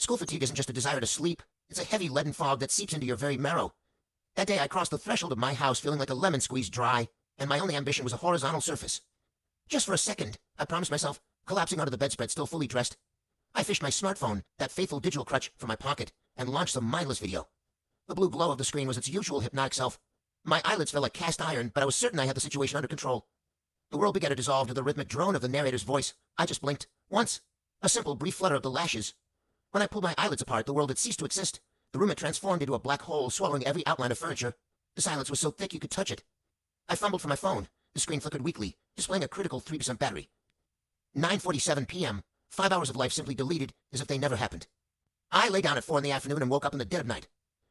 School fatigue isn't just a desire to sleep. It's a heavy leaden fog that seeps into your very marrow. That day I crossed the threshold of my house feeling like a lemon squeezed dry, and my only ambition was a horizontal surface. Just for a second, I promised myself, collapsing onto the bedspread still fully dressed. I fished my smartphone, that faithful digital crutch, from my pocket, and launched some mindless video. The blue glow of the screen was its usual hypnotic self. My eyelids felt like cast iron, but I was certain I had the situation under control. The world began to dissolve to the rhythmic drone of the narrator's voice. I just blinked. Once. A simple, brief flutter of the lashes. When I pulled my eyelids apart, the world had ceased to exist. The room had transformed into a black hole, swallowing every outline of furniture. The silence was so thick you could touch it. I fumbled for my phone. The screen flickered weakly, displaying a critical 3% battery. 9:47 p.m. 5 hours of life simply deleted, as if they never happened. I lay down at 4 in the afternoon and woke up in the dead of night.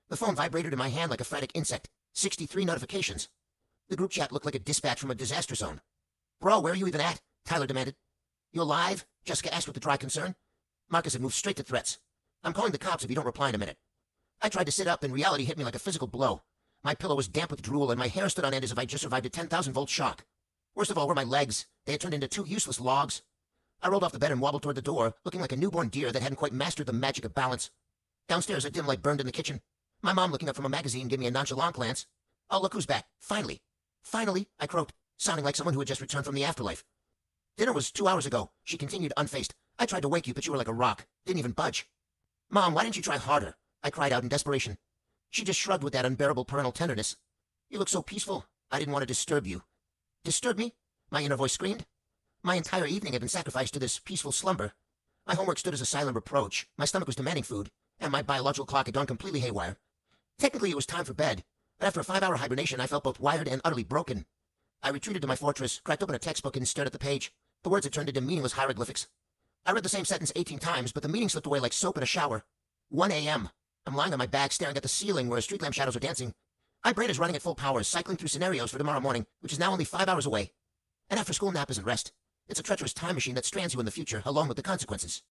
The phone vibrated in my hand like a frantic insect. 63 notifications. The group chat looked like a dispatch from a disaster zone. "Bro, where are you even at?" Tyler demanded. "You alive?" Jessica asked with a dry concern. Marcus had moved straight to threats. "I'm calling the cops if you don't reply in a minute." I tried to sit up, and reality hit me like a physical blow. My pillow was damp with drool, and my hair stood on end as if I'd just survived a 10,000-volt shock. Worst of all were my legs. They had turned into 2 useless logs. I rolled off the bed and wobbled toward the door, looking like a newborn deer that hadn't quite mastered the magic of balance. Downstairs, a dim light burned in the kitchen. My mom, looking up from a magazine, gave me a nonchalant glance. "Oh, look who's back. Finally." "Finally," I croaked, sounding like someone who had just returned from the afterlife. "Dinner was 2 hours ago," she continued, unfazed. "I tried to wake you, but you were like a rock. Didn't even budge." "Mom, why didn't you try harder?" I cried out in desperation. She just shrugged with that unbearable parental tenderness. "You look so peaceful. I didn't want to disturb you." "Disturb me?" my inner voice screamed. My entire evening had been sacrificed to this peaceful slumber. My homework stood as a silent reproach. My stomach was demanding food, and my biological clock had gone completely haywire. Technically, it was time for bed, but after a 5-hour hibernation, I felt both wired and utterly broken. I retreated to my fortress, cracked open a textbook, and stared at the page. The words had turned into meaningless hieroglyphics. I read the same sentence 18 times, but the meaning slipped away like soap in a shower. 1 a.m. I'm lying on my back, staring at the ceiling where street lamp shadows are dancing. My brain is running at full power, cycling through scenarios for tomorrow morning, which is now only 5 hours away. An after-school nap isn't rest. It's a treacherous time machine that strands you in the future, along with the consequences.